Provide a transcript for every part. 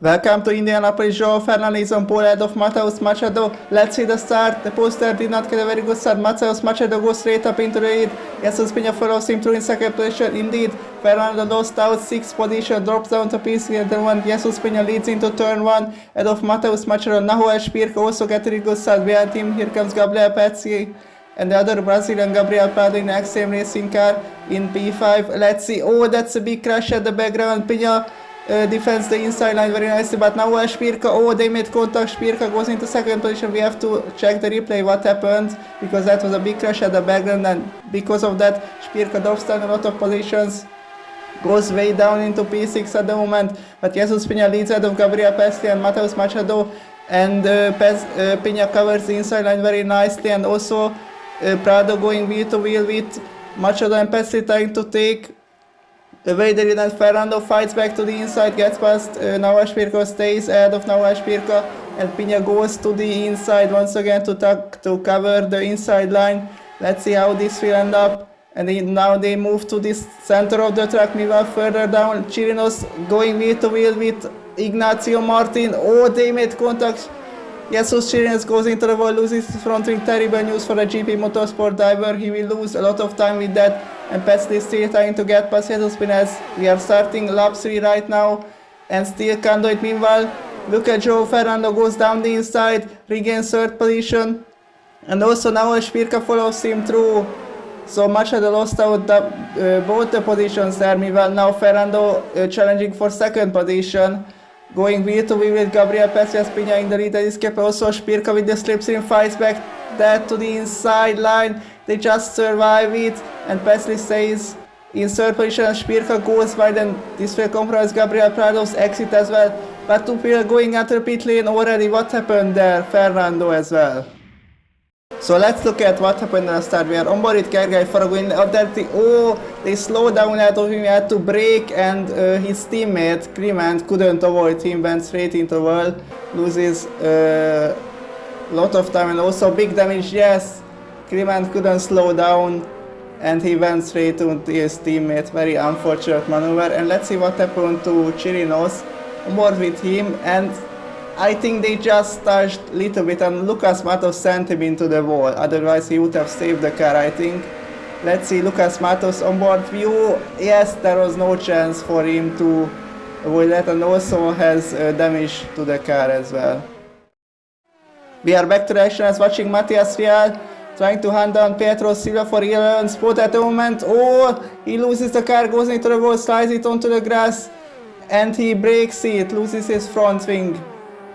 Welcome to Indianapolis. Joao Fernandez on pole ahead of Mateus Machado. Let's see the start. The poster did not get a very good start. Mateus Machado goes straight up into the lead. Jesus Pina follows him through in second position. Indeed, Fernando lost out 6th position, drops down to P3 and then one. Jesus Pina leads into turn 1 ahead of Mateus Machado. Nahuel Spirka also getting a good start behind him. Here comes Gabriel Pezzi and the other Brazilian Gabriel Prado in the XM racing car in P5. Let's see. Oh, that's a big crash at the background. Pina defends the inside line very nicely, but now Spirka, oh, they made contact. Spirka goes into second position. We have to check the replay what happened, because that was a big crash at the background, and because of that Spirka drops down a lot of positions, goes way down into P6 at the moment. But Jesus Pina leads out of Gabriel Pezzi and Mateus Machado, and Pina covers the inside line very nicely, and also Prado going wheel to wheel with Machado and Pezzi trying to take away the lead, and Fernando fights back to the inside, gets past Nahuel Spirka, stays ahead of Nahuel Spirka, and Pina goes to the inside once again to cover the inside line. Let's see how this will end up. And now they move to the center of the track. Meanwhile, further down, Chirinos going wheel to wheel with Ignacio Martin. Oh, they made contact. Jesus Chirinos goes into the wall, loses his front wing. Terrible news for the GP Motorsport driver. He will lose a lot of time with that. And Pezzi is still trying to get past Jesus Pina. We are starting lap 3 right now and still can't do it. Meanwhile, look at Joao Fernando goes down the inside, regains 3rd position. And also now Spirka follows him through. So Machado lost out both the positions there. Meanwhile, now Fernando challenging for 2nd position. Going wheel to wheel with Gabriel Pezzi, Pina in the lead. That is kept also Spirka with the slipstream, fights back that to the inside line. They just survive it, and Pezzi stays in 3rd position. Spirka goes wide, and this will compromise Gabriel Prado's exit as well. But two people going under pit lane already. What happened there? Fernando as well. So let's look at what happened at the start. We are on board with Gergely Faragó. Oh, they slowed down out of him. He had to brake, and his teammate Clement couldn't avoid him, went straight into the wall, loses a lot of time and also big damage. Yes, Clement couldn't slow down and he went straight to his teammate. Very unfortunate maneuver. And let's see what happened to Chirinos. On board with him, and I think they just touched a little bit, and Lucas Matos sent him into the wall. Otherwise he would have saved the car, I think. Let's see, Lucas Matos on board view. Yes, there was no chance for him to avoid that, and also has damage to the car as well. We are back to the action as watching Matias Rial trying to hunt down Pietro Silva for 11th spot at the moment. Oh, he loses the car, goes into the wall, slides it onto the grass, and he breaks it, loses his front wing.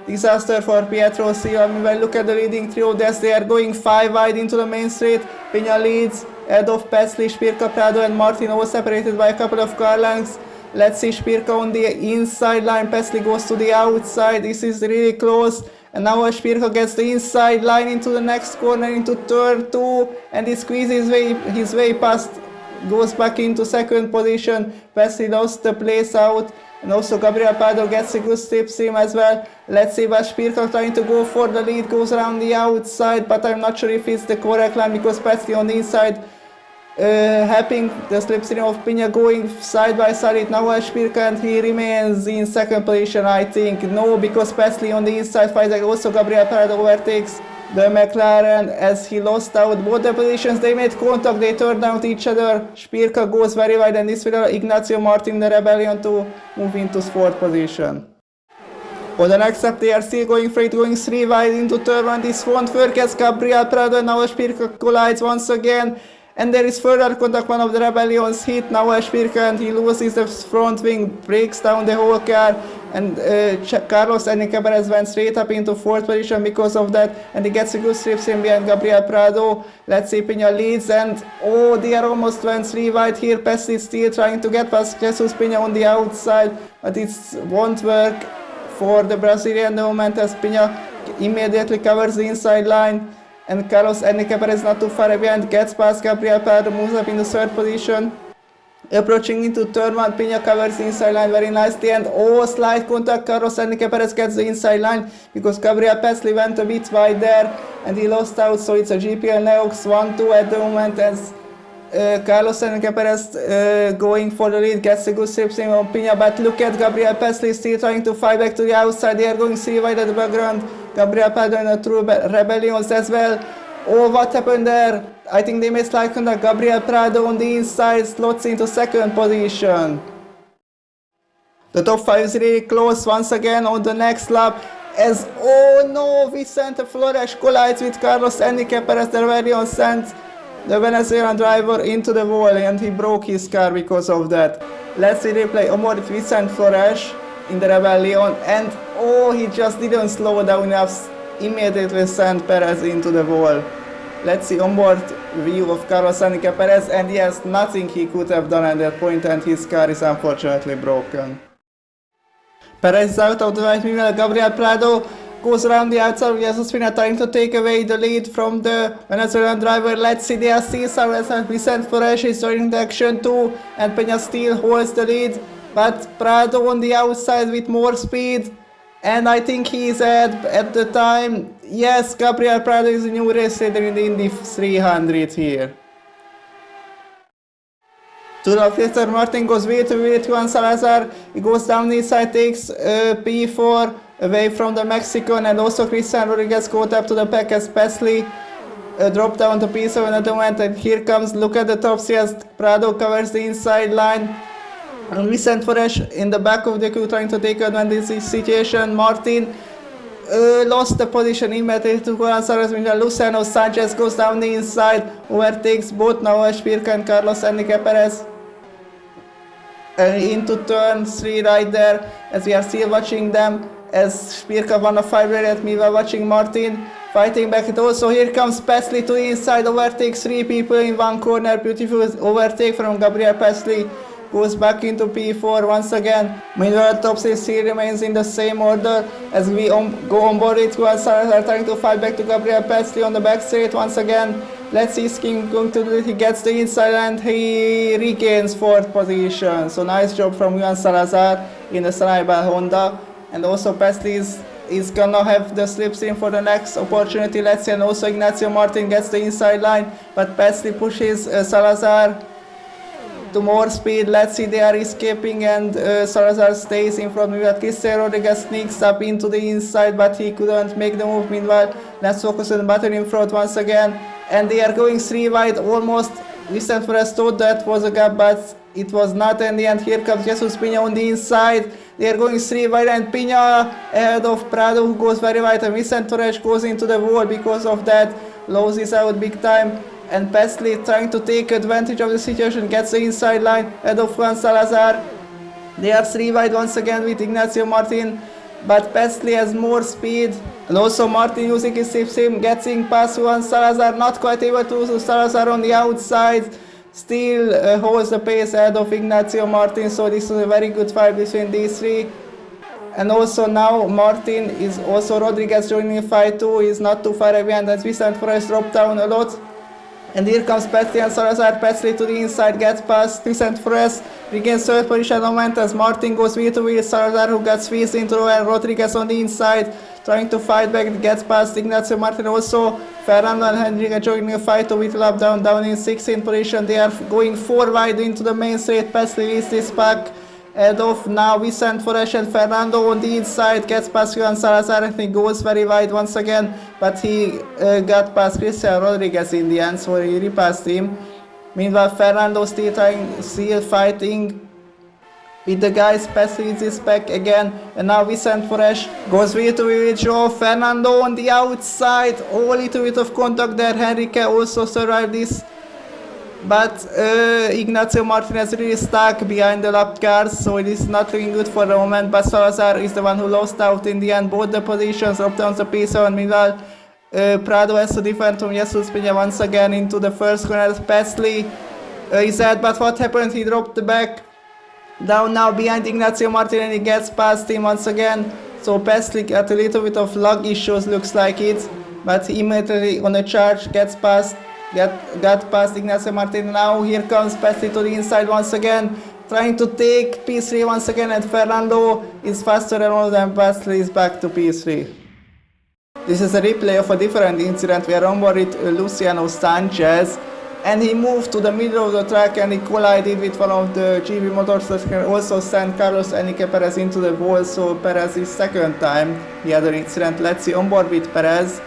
Disaster for Pietro Silva. Meanwhile, look at the leading trio. They are going 5 wide into the main straight. Pina leads ahead of Pezzi, Spirka, Prado and Martin, all separated by a couple of car lengths. Let's see Spirka on the inside line. Pezzi goes to the outside. This is really close. And now Spirka gets the inside line into the next corner, into turn 2, and he squeezes his way past, goes back into 2nd position. Pezzi lost the place out, and also Gabriel Prado gets a good slipstream as well. Let's see, but Spirka trying to go for the lead, goes around the outside, but I'm not sure if it's the correct line, because Pezzi on the inside helping the slipstream of Pina, going side by side with Nahuel Spirka, and he remains in 2nd position, I think. No, because Pezzi on the inside fights, also Gabriel Prado overtakes the McLaren as he lost out both the positions. They made contact, they turned out each other. Spirka goes very wide, and this will allow Ignacio Martin, the Rebellion, to move into 4th position. On the next step, they are still going for it, going 3 wide into turn 1. This won't work as Gabriel Prado and Nahuel Spirka collides once again. And there is further contact, one of the Rebellions hit Nahuel Spirka, and he loses the front wing, breaks down the whole car, and Carlos Enrique Perez went straight up into 4th position because of that, and he gets a good slipstream behind Gabriel Prado. Let's see, Pina leads, and oh, they are almost went 3 wide here. Pezzi still trying to get past Jesus Pina on the outside, but it won't work for the Brazilian at the moment, as Pina immediately covers the inside line. And Carlos Enrique Perez not too far behind, gets past Gabriel Prado, moves up in the 3rd position. Approaching into turn 1, Pina covers the inside line very nicely, and oh, slight contact. Carlos Enrique Perez gets the inside line because Gabriel Pezzi went a bit wide there and he lost out, so it's a GPL Neox 1-2 at the moment, as Carlos Enrique Perez going for the lead, gets a good slipstream on Pina, but look at Gabriel Pesli still trying to fight back to the outside. They are going 3 wide at the background. Gabriel Prado in a true rebellions as well. Oh, what happened there? I think they missed like on Gabriel Prado on the inside, slots into second position. The top 5 is really close once again on the next lap. As, oh no, Vicente Flores collides with Carlos Enrique Perez. The Reverion sent the Venezuelan driver into the wall and he broke his car because of that. Let's see replay. Omar Vicente Flores in the Rebellion, and oh, he just didn't slow down enough, immediately sent Perez into the wall. Let's see onboard view of Carlos Enrique Perez, and yes, nothing he could have done at that point, and his car is unfortunately broken. Perez is out of the right, meanwhile Gabriel Prado goes around the outside of Jesus Pina, trying to take away the lead from the Venezuelan driver. Let's see, there still some Vicente Flores is joining the action too, and Peña still holds the lead, but Prado on the outside with more speed, and I think he is at the time. Yes, Gabriel Prado is a new race leader in the Indy 300 here. 2 laps later, Martin goes wheel to wheel to Juan Salazar. He goes down the inside, takes P4 away from the Mexican, and also Christian Rodriguez caught up to the pack as Pesli dropped down to P7 at the moment. And here comes, look at the top CS. Prado covers the inside line. And Vicente Flores in the back of the queue trying to take advantage of this situation. Martin lost the position immediately to Juan Salazar. Luciano Sanchez goes down the inside, overtakes both Noah Spirka and Carlos Enrique Perez. Into turn 3 right there, as we are still watching them, as Spirka won a 5 race, we were watching Martin fighting back. It also, here comes Pesli to the inside, overtakes 3 people in one corner. Beautiful overtake from Gabriel Pesli, goes back into P4 once again. Meanwhile, top 6 still remains in the same order as we go on board it. Juan Salazar trying to fight back to Gabriel Pesli on the back straight once again. Let's see Skin going to do it. He gets the inside and he regains 4th position. So nice job from Juan Salazar in the Sanibel Honda. And also Pesli is gonna have the slipstream for the next opportunity. Let's see, and also Ignacio Martin gets the inside line, but Pesli pushes Salazar to more speed. Let's see, they are escaping, and Salazar stays in front. Meanwhile, Christian Rodriguez sneaks up into the inside, but he couldn't make the move. Meanwhile, let's focus on the battle in front once again, and they are going 3 wide almost. Vicente Flores thought that was a gap, but it was not in the end. Here comes Jesus Pina on the inside. They are going 3 wide, and Pina ahead of Prado, who goes very wide, and Vicente Flores goes into the wall because of that, loses out big time. And Pesli trying to take advantage of the situation, gets the inside line ahead of Juan Salazar. They are 3 wide once again with Ignacio Martin, but Pesli has more speed. And also Martin using his slipstream, getting past Juan Salazar, not quite able to lose Salazar on the outside. Still holds the pace ahead of Ignacio Martin, so this is a very good fight between these 3. And also now Martin is also Rodriguez joining the fight too. He's not too far behind as Vicente Flores dropped down a lot. And here comes Pesli and Salazar. Pesli to the inside, gets past Vicente Flores, regains 3rd position moment as Martin goes wheel to wheel. Salazar, who gets squeezed into and Rodriguez on the inside, trying to fight back, gets past Ignacio Martin. Also Fernando and Henrique joining a fight to with lap down in 16th position. They are going 4 wide into the main straight. Pesli leads this pack ahead of now Vicente Flores, and Fernando on the inside gets past Juan Salazar, and he goes very wide once again, but he got past Christian Rodriguez in the end, so he repassed him. Meanwhile, Fernando still fighting with the guys. Pesli leads his pack again, and now Vicente Flores goes wheel to wheel with Joe. Fernando on the outside, a little bit of contact there. Henrique also survived this, but Ignacio Martin is really stuck behind the lap cars, so it is not looking good for the moment. But Salazar is the one who lost out in the end. Both the positions dropped down to P7. Meanwhile, Prado has to defend from Jesus Pina once again into the first corner. Pesli is ahead, but what happened? He dropped the back down now behind Ignacio Martin, and he gets past him once again. So Pesli got a little bit of lug issues, looks like it, but he immediately on a charge gets past. Got past Ignacio Martin. Now here comes Pesli to the inside once again, trying to take P3 once again, and Fernando is faster than all of them. Pesli is back to P3. This is a replay of a different incident where on board Luciano Sanchez, and he moved to the middle of the track and he collided with one of the GB motors that can also send Carlos Enrique Perez into the wall. So Perez is second time he had an incident. Let's see on board with Perez.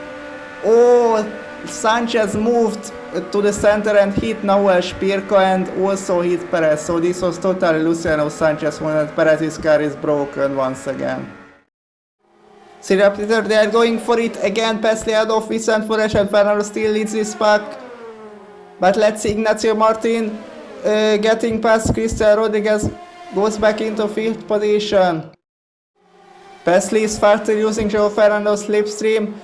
Oh, Sanchez moved to the center and hit Nahuel Spirko and also hit Perez. So this was totally Luciano Sanchez when Perez's car is broken once again. Serial Peter, they are going for it again, Pestley out of Vicent Flores and Fernando still leads this pack. But let's see, Ignacio Martin getting past Cristian Rodriguez, goes back into 5th position. Pestley is faster using Joe Fernando's slipstream,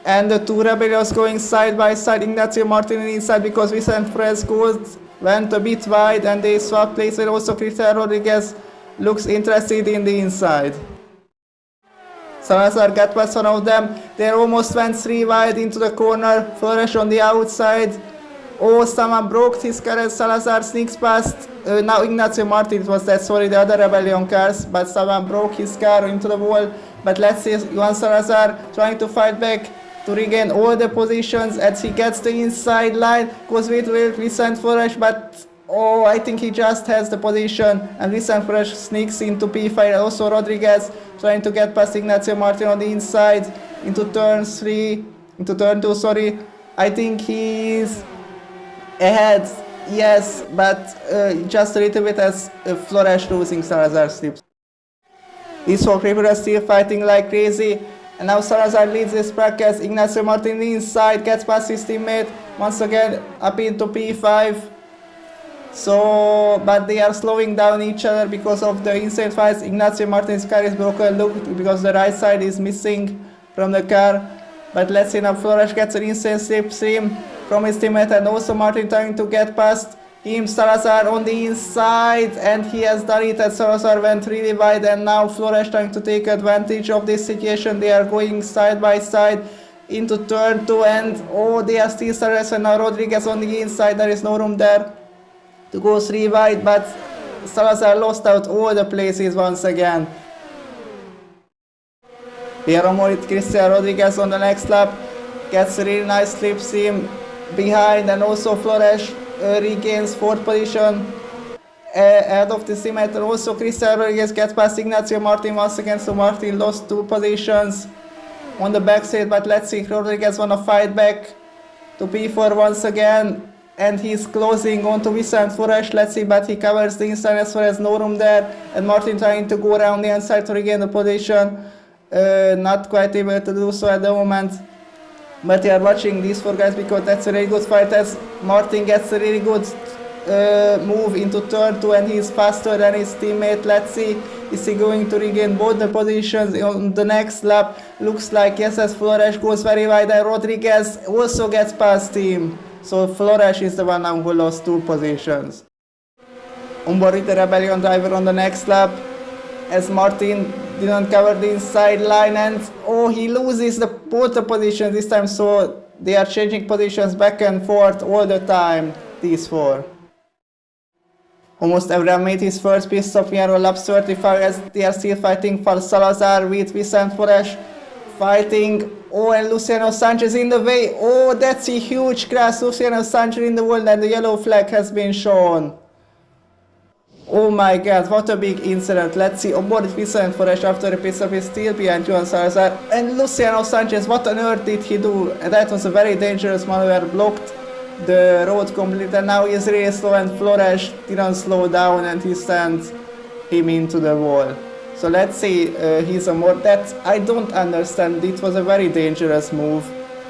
and the two Rebellions going side by side. Ignacio Martin inside because Vicent Flores went a bit wide and they swap places, and also Cristian Rodriguez looks interested in the inside. Salazar got past one of them, they almost went 3 wide into the corner, Flores on the outside. Oh, someone broke his car as Salazar sneaks past. Now Ignacio Martin, it was that, sorry, the other Rebellion cars, but someone broke his car into the wall. But let's see, Juan Salazar trying to fight back to regain all the positions as he gets the inside line, goes with Vicent Flores, but oh, I think he just has the position, and Vicent Flores sneaks into P5. Also Rodriguez trying to get past Ignacio Martin on the inside into turn 2, sorry. I think he's ahead, yes, but just a little bit as Flores losing Salazar slips. These four creepers are still fighting like crazy, and now Salazar leads this pack as Ignacio Martin inside gets past his teammate, once again up into P5. So, but they are slowing down each other because of the insane fights. Ignacio Martin's car is broken, look, because the right side is missing from the car. But let's see now, Flores gets an insane slipstream from his teammate, and also Martin trying to get past him. Salazar on the inside, and he has done it, and Salazar went really wide, and now Flores trying to take advantage of this situation. They are going side by side into turn 2, and oh, they are still Salazar, and now Rodriguez on the inside. There is no room there to go 3 wide, but Salazar lost out all the places once again. Pierre with Cristian Rodriguez on the next lap gets a really nice slipstream behind, and also Flores regains 4th position ahead of the teammate, and also Cristian Rodriguez gets past Ignacio Martin once again, so Martin lost 2 positions on the backside. But let's see, Rodriguez wanna fight back to P4 once again, and he's closing onto Vicent Flores. Let's see, but he covers the inside as far as no room there, and Martin trying to go around the inside to regain the position. Not quite able to do so at the moment, but you are watching these 4 guys because that's a really good fight as Martin gets a really good move into turn 2, and he's faster than his teammate. Let's see, is he going to regain both the positions on the next lap? Looks like yes, as Flores goes very wide, and Rodriguez also gets past him. So Flores is the one now who lost 2 positions. Onboard with the Rebellion driver on the next lap as Martin didn't cover the inside line, and oh, he loses both the positions this time, so they are changing positions back and forth all the time, these 4. Almost everyone made his first pit stop here on lap 35 as they are still fighting for Salazar with Vicent Flores fighting. Oh, and Luciano Sanchez in the way. Oh, that's a huge crash. Luciano Sanchez in the wall, and the yellow flag has been shown. Oh my god, what a big incident. Let's see, onboard Vicent Flores after the pit stop is still behind Juan Salazar. And Luciano Sanchez, what on earth did he do? And that was a very dangerous maneuver, blocked the road completely, and now he's really slow, and Flores didn't slow down and he sent him into the wall. So let's see, he's on board. That I don't understand. It was a very dangerous move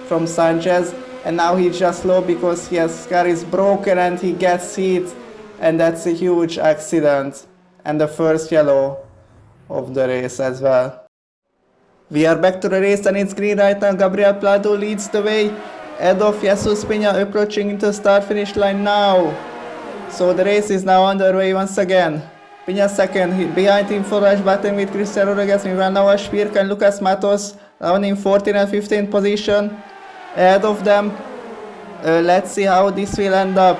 from Sanchez, and now he's just slow because his car is broken and he gets hit, and that's a huge accident, and the first yellow of the race as well. We are back to the race and it's green right now. Gabriel Prado leads the way ahead of Jesus Peña, approaching into start finish line now. So the race is now underway once again. Peña second, behind him Flores battling with Cristian Rodriguez, meanwhile Nahuel Spirko and Lucas Matos down in 14th and 15th position ahead of them. Let's see how this will end up.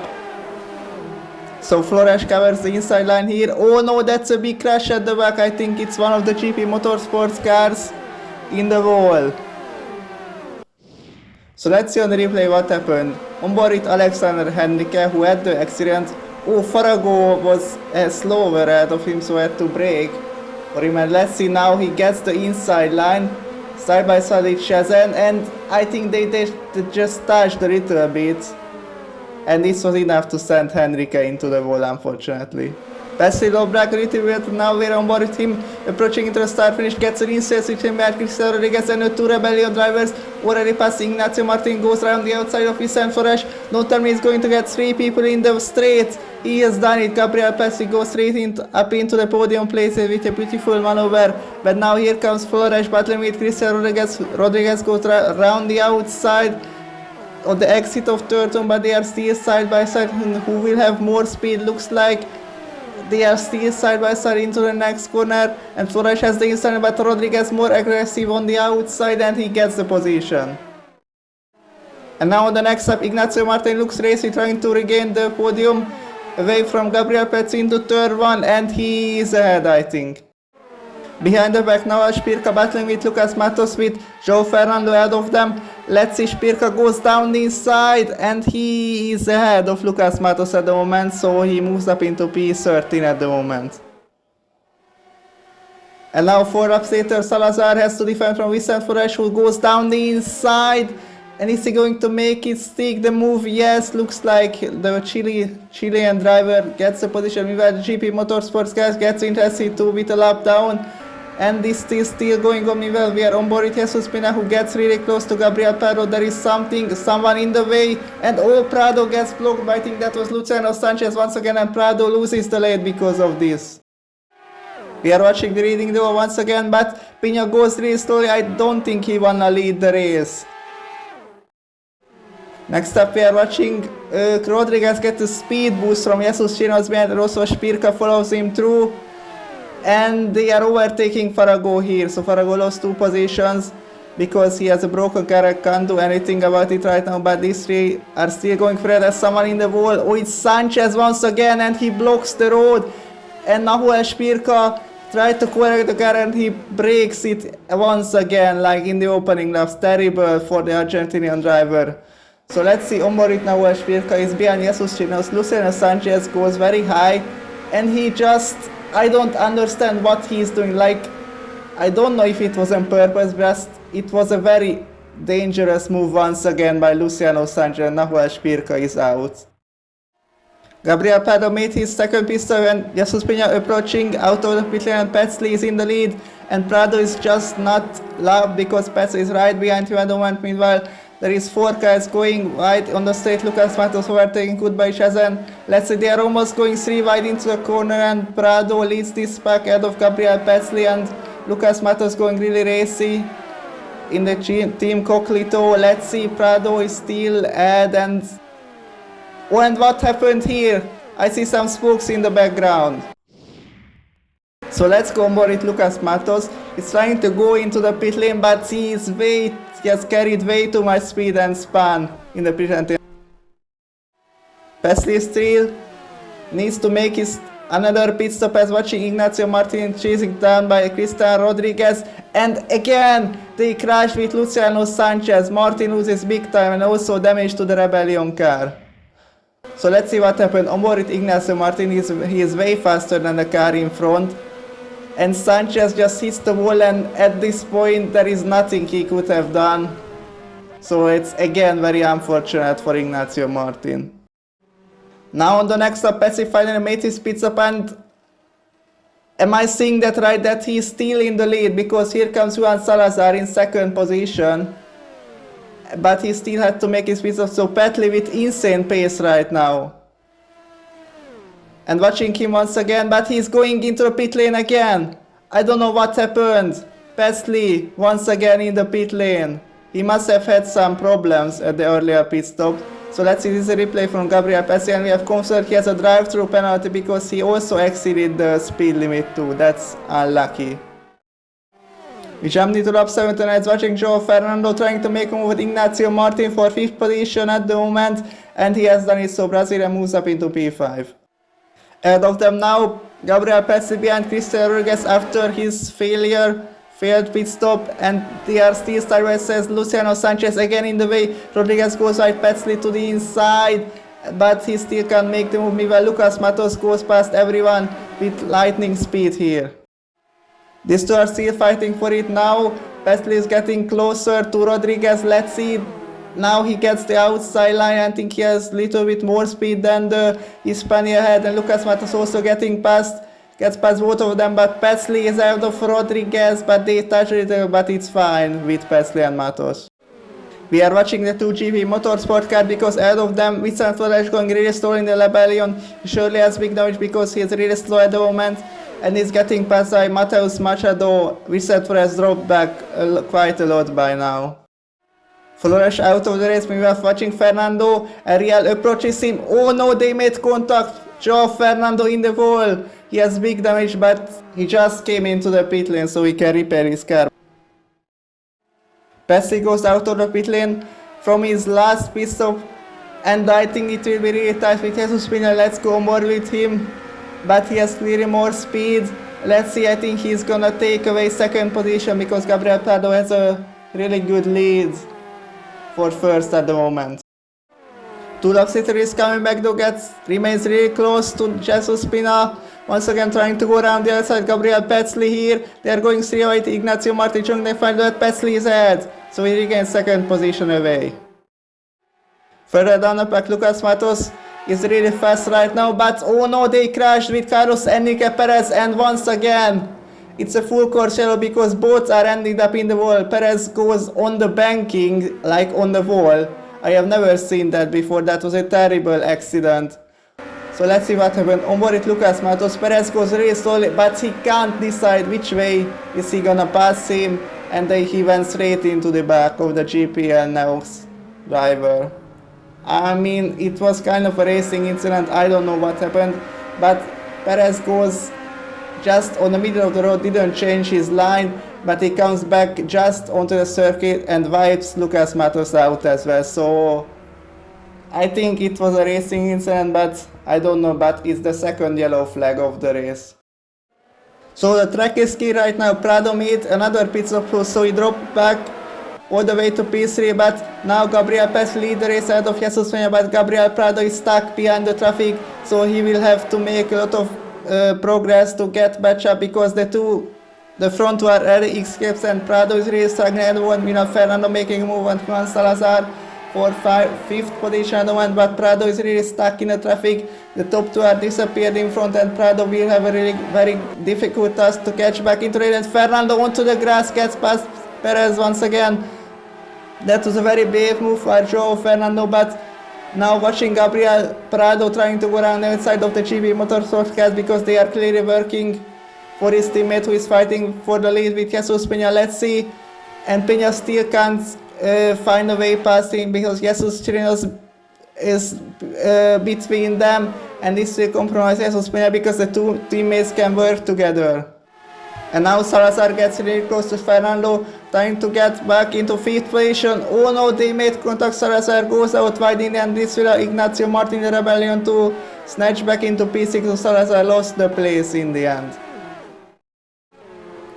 So Flores covers the inside line here. Oh no, that's a big crash at the back. I think it's one of the GP Motorsports cars in the wall. So let's see on the replay what happened. On board it Alexander Henrique, who had the accident. Oh, Farago was slower ahead of him, so had to brake for him. And let's see now, he gets the inside line, side by side with Shazan, and I think they just touched a little bit. And this was enough to send Henrique into the wall, unfortunately. Pasley low brake a little bit, now we're on board with him, approaching into the start finish, gets an inside switch in behind Cristiano Rodriguez and the two Rebellion drivers, already passing Ignacio Martin, goes around the outside of Vicente Flores. No time is going to get 3 people in the straight. He has done it. Gabriel Pasley goes straight up into the podium place with a beautiful maneuver, but now here comes Flores battling with Cristiano Rodriguez. Rodriguez goes around the outside of the exit of third turn, but they are still side by side. Who will have more speed? Looks like they are still side by side into the next corner, and Flores has the inside, but Rodriguez more aggressive on the outside, and he gets the position. And now on the next lap, Ignacio Martin looks racy, trying to regain the podium away from Gabriel Petzi into third one, and he is ahead, I think. Behind the back now, Spirka battling with Lucas Matos with João Fernando ahead of them. Let's see, Spirka goes down the inside, and he is ahead of Lucas Matos at the moment, so he moves up into P13 at the moment. And now 4 laps later, Salazar has to defend from Vicente Flores, who goes down the inside. And is he going to make it stick the move? Yes, looks like the Chilean driver gets the position. Meanwhile, the GP Motorsports guys gets interested too with a lap down. And this is still going on. Meanwhile, we are on board with Jesus Pina, who gets really close to Gabriel Prado. There is someone in the way, and Prado gets blocked by, I think that was Luciano Sanchez once again, and Prado loses the lead because of this. We are watching the reading though once again, but Pina goes really slowly. I don't think he wanna lead the race. Next up we are watching Rodriguez get a speed boost from Jesus Chinos behind, and also Spirka follows him through. And they are overtaking Farago here, so Farago lost 2 positions because he has a broken car, can't do anything about it right now, but these 3 are still going for it. There's someone in the wall. Oh, it's Sanchez once again, and he blocks the road. And Nahuel Spirka tried to correct the car, and he breaks it once again, like in the opening laps. Terrible for the Argentinian driver. So let's see, onboard it now, Spirka is behind Jesus Chinos. Luciano Sanchez goes very high, and he just, I don't understand what he's doing. Like, I don't know if it was on purpose, but it was a very dangerous move once again by Luciano Sanchez, and Nahuel Spirka is out. Gabriel Prado made his second pit stop, and Jesus Pina approaching out of the pit lane, and Petsley is in the lead, and Prado is just not loved because Petsley is right behind him at the moment. Meanwhile, there is 4 cars going wide on the straight. Lucas Matos overtaking good by Shazan. Let's say they are almost going 3 wide into the corner, and Prado leads this pack ahead of Gabriel Petsley, and Lucas Matos going really racy in the team Coclito. Let's see, Prado is still ahead, and oh, and what happened here? I see some spokes in the background. So let's go on board with Lucas Matos. He's trying to go into the pit lane, but he has carried way too much speed and spun in the pit lane. Petsley still needs to make his another pit stop as watching Ignacio Martin chasing down by Cristian Rodriguez, and again they crash with Luciano Sanchez. Martin loses big time and also damage to the Rebellion car. So let's see what happened. On board with Ignacio Martin, he is way faster than the car in front, and Sanchez just hits the wall, and at this point there is nothing he could have done. So it's again very unfortunate for Ignacio Martin. Now on the next lap, Petsley finally made his pit stop, and am I seeing that right, that he's still in the lead, because here comes Juan Salazar in second position, but he still had to make his pit stop. So Petsley with insane pace right now. And watching him once again, but he's going into the pit lane again. I don't know what happened. Petsley once again in the pit lane. He must have had some problems at the earlier pit stop. So let's see, this is a replay from Gabriel Petsley, and we have confirmed he has a drive-through penalty because he also exceeded the speed limit too. That's unlucky. We jumped into lap 79, watching João Fernando trying to make a move with Ignacio Martin for 5th position at the moment, and he has done it, so Brazil moves up into P5. Ahead of them now, Gabriel Petsley behind Cristian Rodriguez after his failure failed pit stop, and they are still sideways, says Luciano Sanchez again in the way. Rodriguez goes right, Petsley to the inside, but he still can't make the move. Meanwhile, Lucas Matos goes past everyone with lightning speed here. These two are still fighting for it now. Petsley is getting closer to Rodriguez. Let's see. Now he gets the outside line. I think he has a little bit more speed than the Hispania had. And Lucas Matos also getting past. Gets past both of them, but Petsley is out of Rodriguez, but they touch it, but it's fine with Petsley and Matos. We are watching the 2GP Motorsport car because ahead of them, Vincent Flores going really slow in the Rebellion. He surely has big damage because he is really slow at the moment, and he's getting passed by Mateus Machado. Vincent Flores dropped back quite a lot by now. Flores out of the race. We were watching Fernando. RVL approaches him. Oh no, they made contact. Joao Fernando in the wall. He has big damage, but he just came into the pit lane so he can repair his car. Petsley goes out of the pit lane from his last pit stop, and I think it will be really tight with Jesus Pina. Let's go more with him, but he has clearly more speed. Let's see, I think he's gonna take away second position because Gabriel Prado has a really good lead for first at the moment. Two lap sitter is coming back though, remains really close to Jesus Pina. Once again trying to go around the outside. Gabriel Petsley here. They are going 3-8. Ignacio Martin Chung. They find that Petsley is ahead, so he regains second position away. Further down the pack, Lucas Matos is really fast right now, but oh no, they crashed with Carlos Enrique Perez, and once again it's a full course yellow because both are ending up in the wall. Perez goes on the banking, like on the wall. I have never seen that before. That was a terrible accident. So let's see what happened. On board it, Lucas Matos. Perez goes really slowly, but he can't decide which way is he gonna pass him, and then he went straight into the back of the GPL Neox driver. I mean, it was kind of a racing incident. I don't know what happened, but Perez goes just on the middle of the road, didn't change his line, but he comes back just onto the circuit and wipes Lucas Matos out as well. So I think it was a racing incident, but I don't know, but it's the second yellow flag of the race. So the track is key right now. Prado made another pit stop, so he dropped back all the way to P3, but now Gabriel Petsley lead the race ahead of Jesus Peña, but Gabriel Prado is stuck behind the traffic, so he will have to make a lot of progress to get back up because the front two are really escapes, and Prado is really struggling at the moment. Fernando making a move on Juan Salazar for fifth position at the moment, but Prado is really stuck in the traffic. The top two are disappeared in front, and Prado will have a really very difficult task to catch back into it. And Fernando onto the grass, gets past Perez once again. That was a very brave move for Joao Fernando, but now watching Gabriel Prado trying to go around the outside of the GB Motorsport cars because they are clearly working for his teammate who is fighting for the lead with Jesus Peña. Let's see, and Peña still can't find a way past him because Jesus Chirinos is between them, and this will compromise Jesus Peña because the two teammates can work together. And now Salazar gets really close to Fernando, trying to get back into fifth position. Oh no, they made contact. Salazar goes out wide in, and this will Ignacio Martin the Rebellion to snatch back into P6, so Salazar lost the place in the end.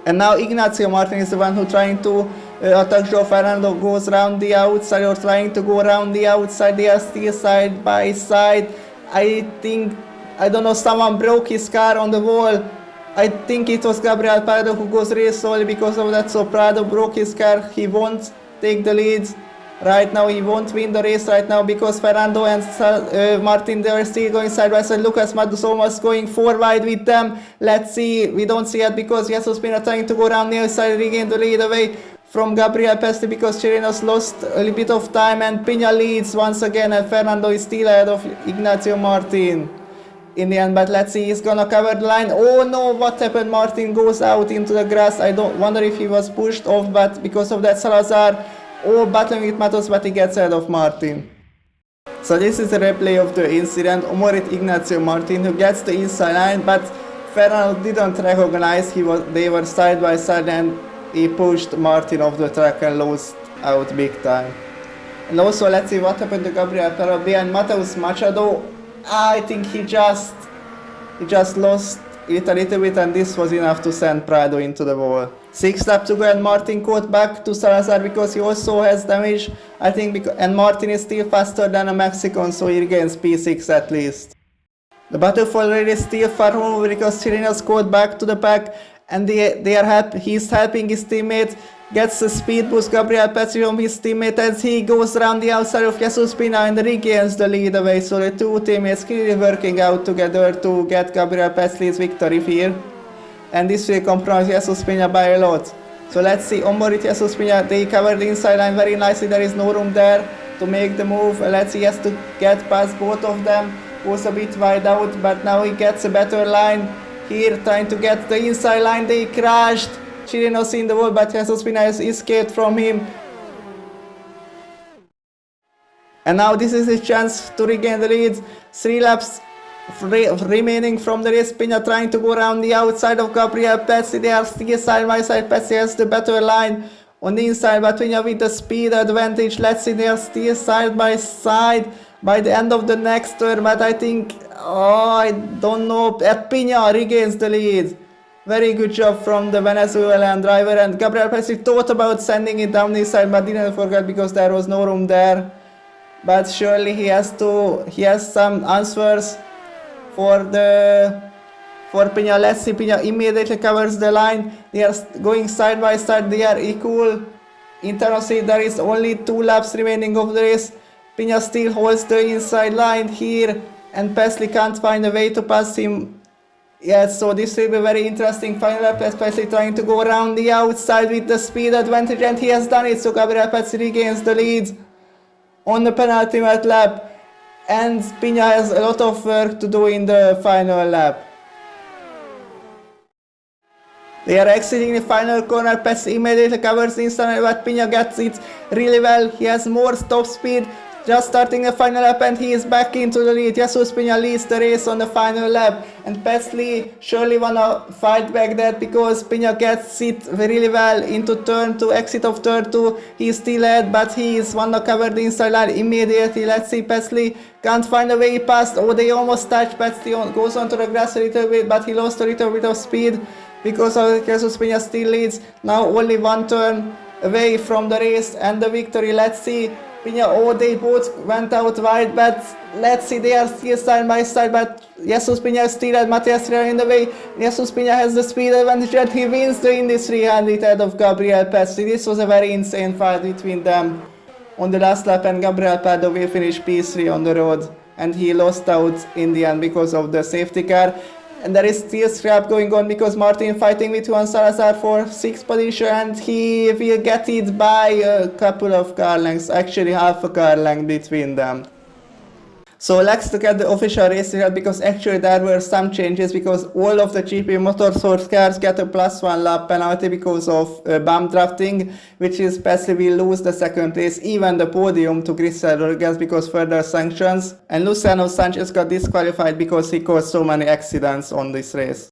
And now Ignacio Martin is the one who trying to attack Joao Fernando, goes around the outside or trying to go around the outside. They are still side by side. I don't know, someone broke his car on the wall. I think it was Gabriel Prado who goes really slowly because of that, so Prado broke his car. He won't take the lead right now, he won't win the race right now because Fernando and Martin, they are still going side by side. Lucas Matos almost going 4 wide with them. Let's see, we don't see it because Jesus Peña trying to go around the outside, regain the lead away from Gabriel Petsley because Chirinos lost a little bit of time, and Peña leads once again, and Fernando is still ahead of Ignacio Martin in the end. But let's see, he's gonna cover the line. Oh no, what happened? Martin goes out into the grass. I don't wonder if he was pushed off, but because of that Salazar battling with Matos, but he gets ahead of Martin. So this is a replay of the incident. Omorit Ignacio Martin who gets the inside line, but Fernando didn't recognize they were side by side, and he pushed Martin off the track and lost out big time. And also let's see what happened to Gabriel Prado behind Mateus Machado. I think he just lost it a little bit, and this was enough to send Prado into the wall. 6 lap to go and Martin caught back to Salazar because he also has damage, I think, and Martin is still faster than a Mexican, so he regains P6 at least. The battle for the lead is still far home because Chirinos caught back to the pack and he's helping his teammate, gets a speed boost. Gabriel Petri from his teammate as he goes around the outside of Jesus Pina and regains the lead away, so the two teammates clearly working out together to get Gabriel Petri's victory here. And this will compromise Jesus Pina by a lot. So let's see, onboard with Jesus Pina, they cover the inside line very nicely, there is no room there to make the move. Let's see, he has to get past both of them, was a bit wide out, but now he gets a better line here, trying to get the inside line. They crashed, Chirinos in the wall, but Jesus Pina has escaped from him. And now this is his chance to regain the lead. 3 laps remaining from the race. Pina trying to go around the outside of Gabriel Petri. They are still side by side. Petri has the better line on the inside, but Pina with the speed advantage. Let's see, they are still side by side by the end of the next turn, but I think, I don't know, Pina regains the lead. Very good job from the Venezuelan driver, and Gabriel Petri thought about sending it down the side but didn't forget because there was no room there. But surely he has some answers for Pina. Let's see, Pina immediately covers the line. They are going side by side, they are equal. Internally there is only 2 laps remaining of the race. Pina still holds the inside line here and Petri can't find a way to pass him. Yes, so this will be very interesting. Final lap, Petri trying to go around the outside with the speed advantage, and he has done it, so Gabriel Petri regains the lead on the penultimate lap, and Pina has a lot of work to do in the final lap. They are exiting the final corner. Petri immediately covers the inside, but Pina gets it really well. He has more top speed. Just starting the final lap and he is back into the lead. Jesus Pina leads the race on the final lap, and Petri surely wanna fight back that because Pina gets it really well into turn 2, exit of turn 2. He is still ahead, but he is wanna cover the inside line immediately. Let's see, Petri can't find a way past. Oh, they almost touch. Petri goes onto the grass a little bit, but he lost a little bit of speed because of Jesus Pina still leads. Now only 1 turn away from the race and the victory. Let's see. Pina, they both went out wide, but let's see, they are still side by side, but Jesus Pina is still at Matias in the way. Jesus Pina has the speed advantage and he wins the Indy 300 ahead of Gabriel Petri. This was a very insane fight between them on the last lap, and Gabriel Petri will finish P3 on the road, and he lost out in the end because of the safety car. And there is still scrap going on because Martin fighting with Juan Salazar for 6th position, and he will get it by a couple of car lengths, actually half a car length between them. So let's look at the official race result, because actually there were some changes because all of the GP Motorsports cars get a +1 lap penalty because of bump drafting, which is Petri will lose the 2nd place, even the podium, to Grisel Rodriguez because further sanctions, and Luciano Sanchez got disqualified because he caused so many accidents on this race.